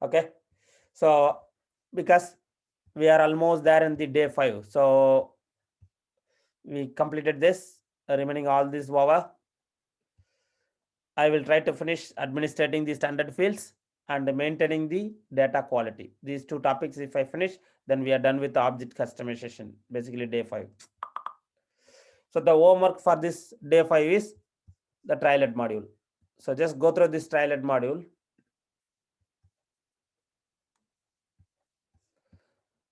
Okay, so because we are almost there in the day 5, so we completed this, remaining all this over. I will try to finish administrating the standard fields and maintaining the data quality. These two topics, if I finish, then we are done with the object customization, basically day 5. So the homework for this day 5 is the trialed module. So just go through this trialed module.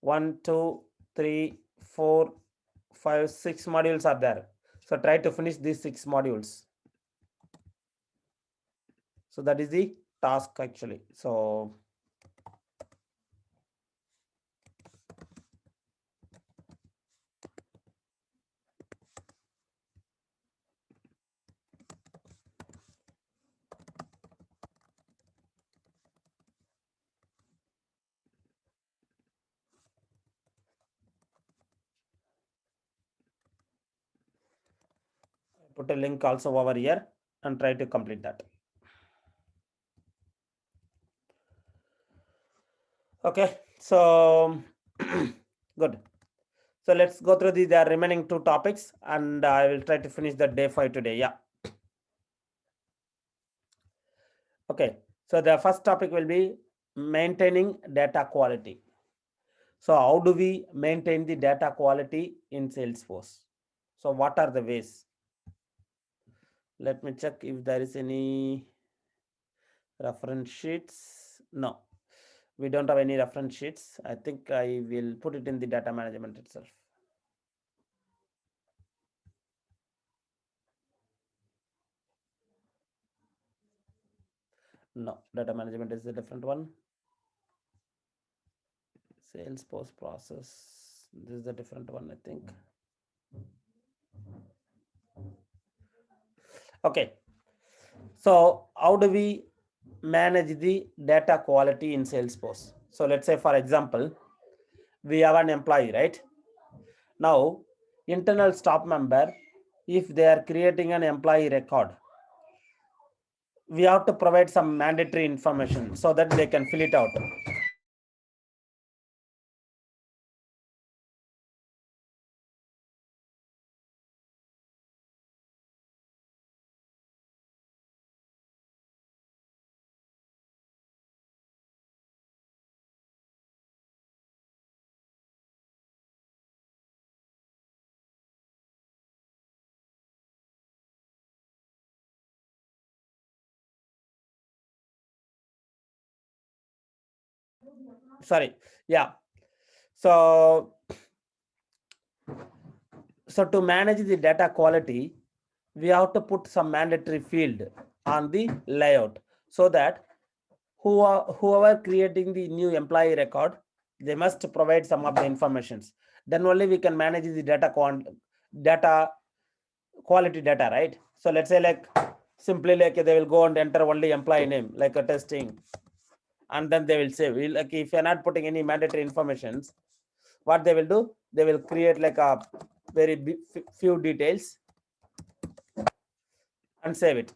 1, 2, 3, 4, 5, 6 modules are there. So try to finish these 6 modules. So that is the task actually. So put a link also over here and try to complete that. Okay, so good. So let's go through the remaining 2 topics and I will try to finish the day 5 today. Yeah. Okay, so the first topic will be maintaining data quality. So how do we maintain the data quality in Salesforce? So what are the ways? Let me check if there is any reference sheets. No, we don't have any reference sheets. I think I will put it in the data management itself. No, data management is a different one. Salesforce process. This is a different one, I think. Okay. So how do we manage the data quality in Salesforce? So let's say, for example, we have an employee, right? Now, internal staff member, if they are creating an employee record, we have to provide some mandatory information so that they can fill it out. Sorry. Yeah. So to manage the data quality, we have to put some mandatory field on the layout so that whoever creating the new employee record, they must provide some of the informations. Then only we can manage the data quality data, right? So let's say like simply like they will go and enter only employee name like a testing, and then they will say, like if you're not putting any mandatory informations, what they will do, they will create like a very few details and save it.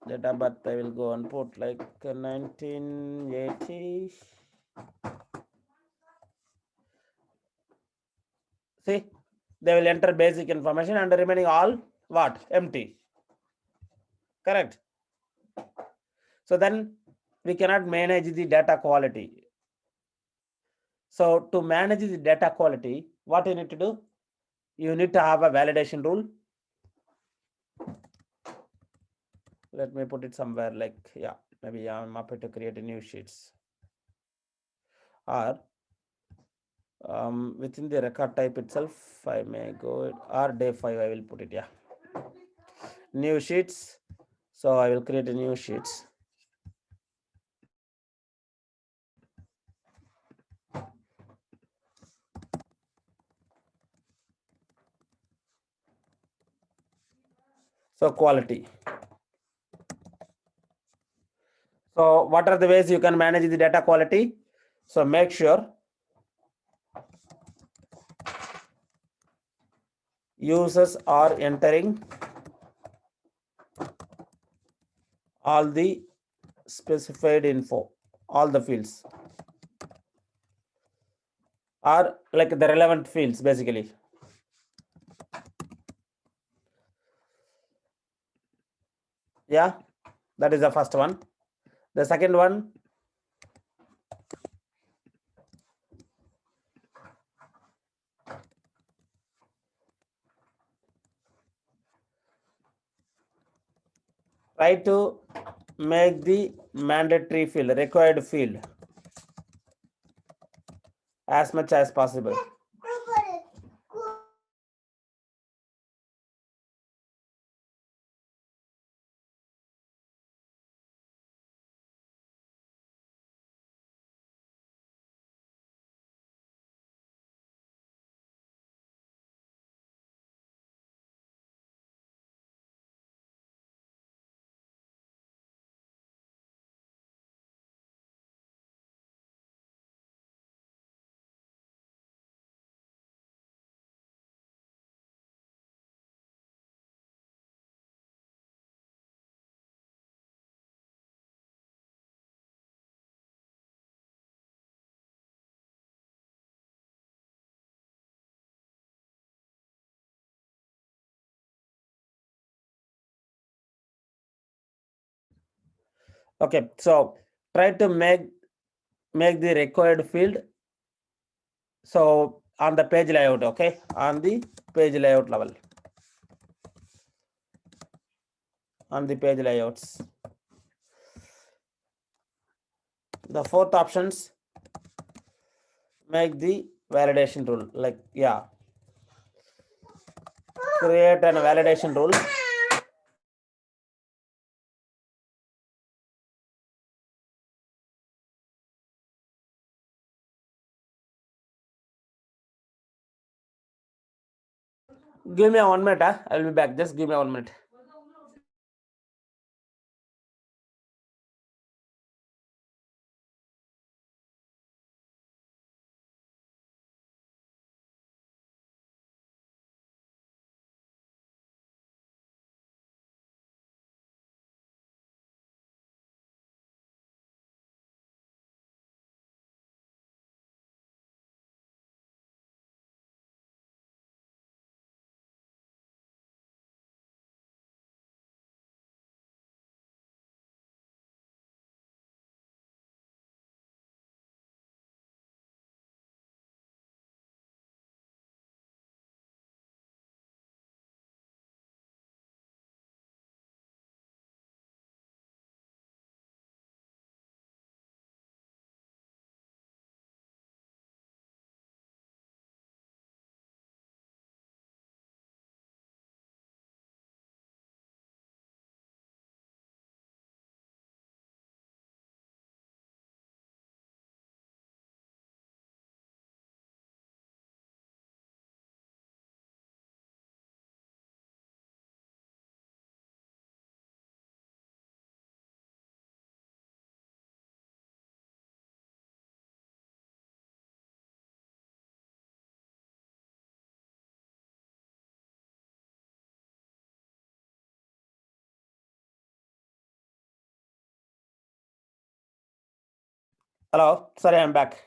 Data birth I will go and put like 1980. See, they will enter basic information and remaining all what? Empty. Correct. So then we cannot manage the data quality. So to manage the data quality, what you need to do? You need to have a validation rule. Let me put it somewhere like, yeah, maybe I'm happy to create a new sheets. Or within the record type itself, I may go, or day 5, I will put it, yeah. New sheets. So I will create a new sheets. So quality. So what are the ways you can manage the data quality? So make sure users are entering all the specified info. all the fields, or like the relevant fields basically. Yeah, that is the first one. The second one, try to make the mandatory field, required field, as much as possible. Okay, so try to make the required field. So on the page layout, okay, on the page layout level, on the page layouts. The fourth options, make the validation rule, like, yeah, create a validation rule. Give me a 1 minute. I'll be back. Just give me a 1 minute. Hello, sorry, I'm back.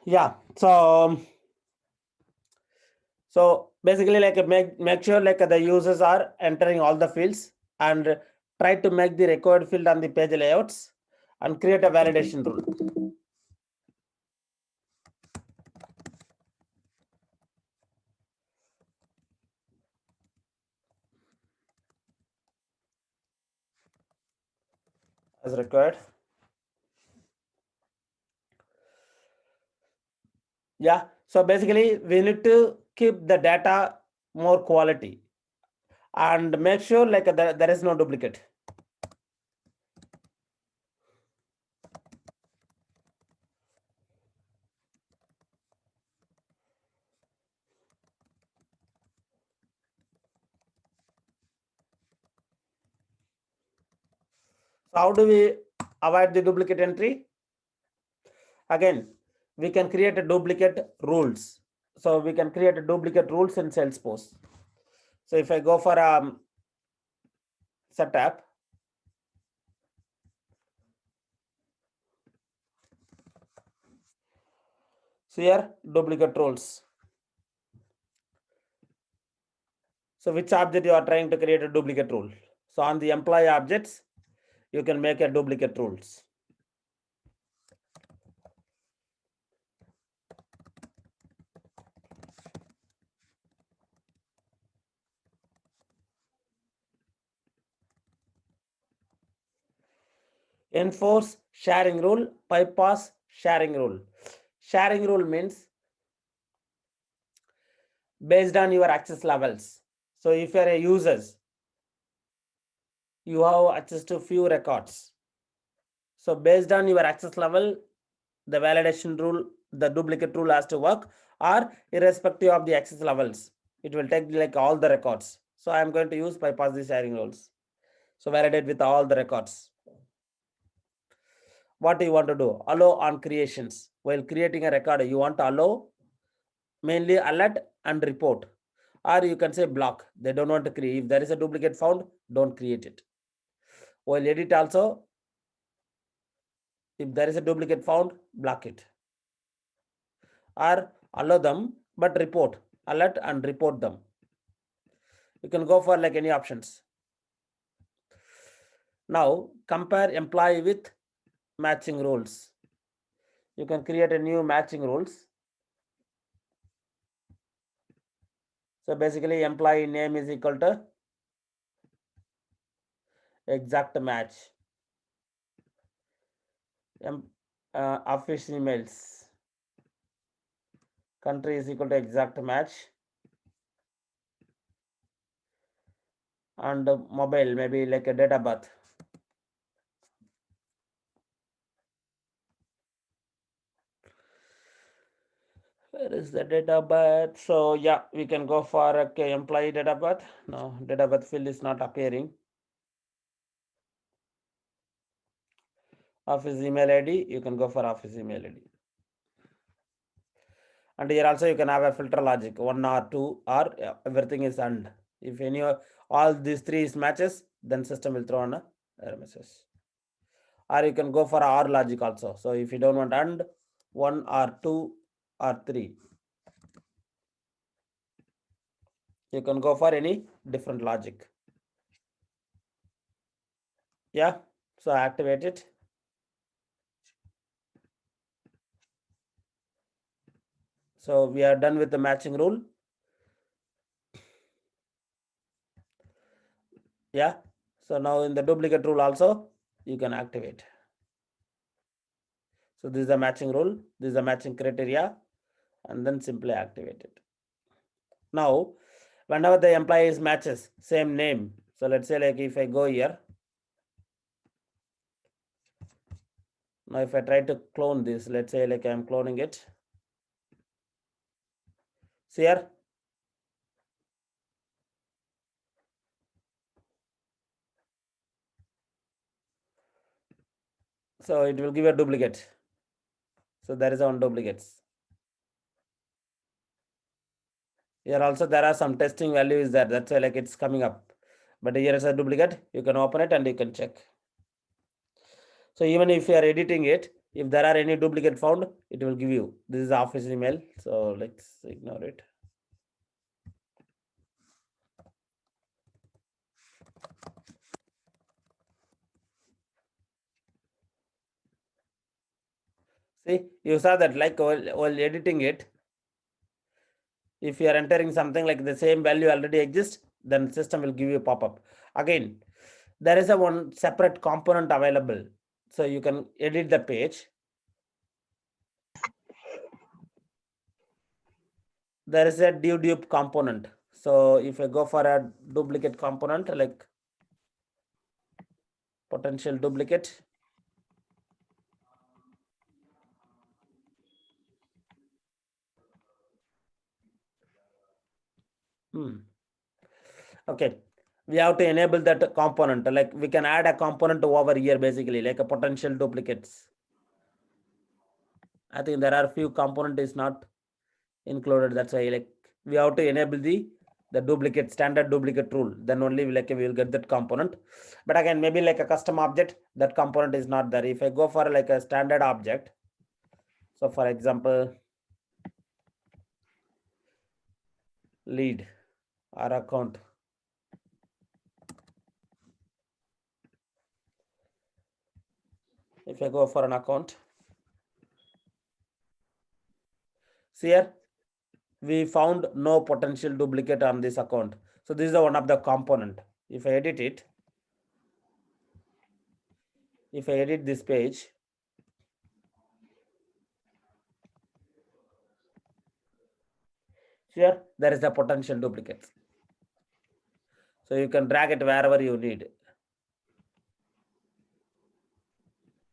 Yeah, so basically, like, make sure like the users are entering all the fields, and try to make the required field on the page layouts, and create a validation rule. As required. Yeah, so basically we need to keep the data more quality, and make sure like there is no duplicate. So how do we avoid the duplicate entry? Again, we can create a duplicate rules. So we can create a duplicate rules in Salesforce. So if I go for setup, So here duplicate rules. So which object you are trying to create a duplicate rule? So on the employee objects, you can make a duplicate rules. Enforce sharing rule, bypass sharing rule. Sharing rule means based on your access levels. So if you are a users, you have access to few records. So based on your access level, the validation rule, the duplicate rule has to work, or irrespective of the access levels, it will take like all the records. So I am going to use bypass the sharing rules. So validate with all the records. What do you want to do? Allow on creations. While creating a record, you want to allow mainly alert and report, or you can say block. They don't want to create. If there is a duplicate found, don't create it. While edit also, if there is a duplicate found, block it. Or allow them, but report, alert and report them. You can go for like any options. Now compare employee with matching rules. You can create a new matching rules. So basically employee name is equal to exact match. Office emails. Country is equal to exact match. And mobile, maybe like a date of birth. Where is the date of birth? So yeah, we can go for okay, employee date of birth. No, date of birth field is not appearing. Office email ID, you can go for office email ID. And here also you can have a filter logic, 1 or 2 or everything is and. If any all these three is matches, then system will throw on a error message. Or you can go for OR logic also. So if you don't want and 1 or 2 or 3, you can go for any different logic. Yeah, so activate it. So we are done with the matching rule. Yeah, so now in the duplicate rule also you can activate. So this is the matching rule, this is the matching criteria, and then simply activate it. Now whenever the employees matches same name, so let's say like if I go here, now if I try to clone this, let's say like I'm cloning it. See here, so it will give a duplicate. So there is one duplicates. Here also there are some testing values there, that's why like it's coming up. But here is a duplicate, you can open it and you can check. So even if you are editing it, if there are any duplicate found, it will give you. This is office email, so let's ignore it. See, you saw that like while editing it, if you are entering something like the same value already exists, then system will give you a pop-up. Again, there is a one separate component available. So you can edit the page. There is a dedupe component. So if I go for a duplicate component like potential duplicate, okay, we have to enable that component. Like we can add a component over here basically like a potential duplicates. I think there are few component is not included. That's why like we have to enable the duplicate standard duplicate rule. Then only like we will get that component. But again, maybe like a custom object, that component is not there. If I go for like a standard object, so for example, lead or account. If I go for an account, see here, we found no potential duplicate on this account. So this is the one of the component. If I edit it, if I edit this page, here there is a potential duplicate. So you can drag it wherever you need.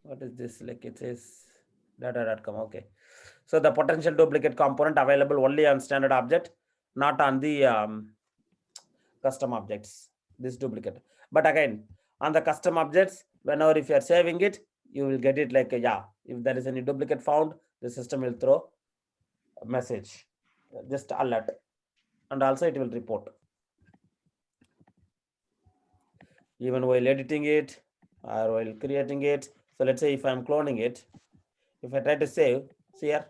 What is this? Like it says data.com. Okay. So the potential duplicate component available only on standard object, not on the custom objects, this duplicate. But again, on the custom objects, whenever if you are saving it, you will get it like, yeah, if there is any duplicate found, the system will throw a message, just alert, and also it will report. Even while editing it or while creating it. So let's say if I'm cloning it, if I try to save, see here,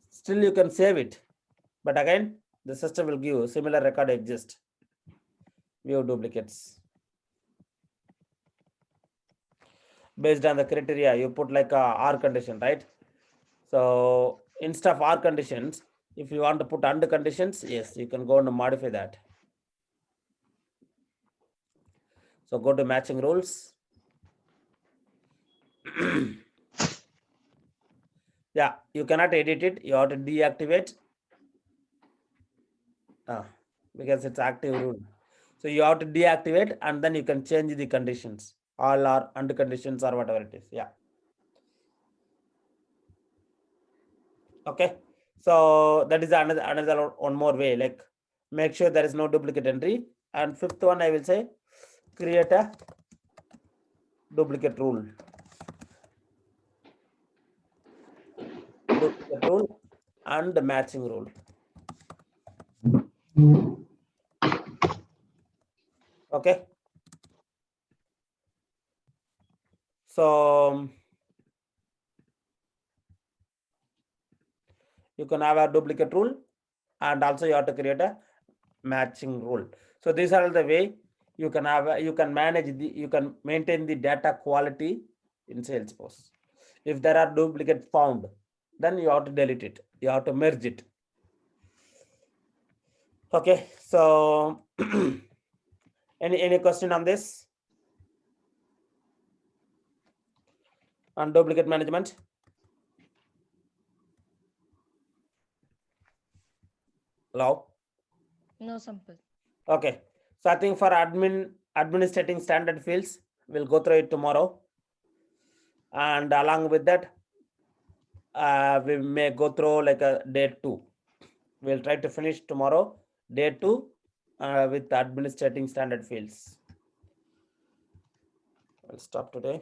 still you can save it. But again, the system will give similar record exist. View duplicates. Based on the criteria, you put like a R condition, right? So instead of R conditions, if you want to put AND conditions, yes, you can go and modify that. So go to matching rules. Yeah, you cannot edit it. You have to deactivate because it's active rule. So you have to deactivate and then you can change the conditions, all or AND conditions or whatever it is. Yeah. Okay. So that is another one more way, like make sure there is no duplicate entry. And fifth one, I will say, create a duplicate rule. Duplicate rule and the matching rule. Okay. So you can have a duplicate rule and also you have to create a matching rule. So these are the way you can have, you can manage the, you can maintain the data quality in Salesforce. If there are duplicates found, then you have to delete it. You have to merge it. Okay. So any question on this? On duplicate management? Hello? No, Sampath. Okay. So I think for administrating standard fields, we'll go through it tomorrow. And along with that, we may go through like a day 2. We'll try to finish tomorrow, day 2, with administrating standard fields. I'll stop today.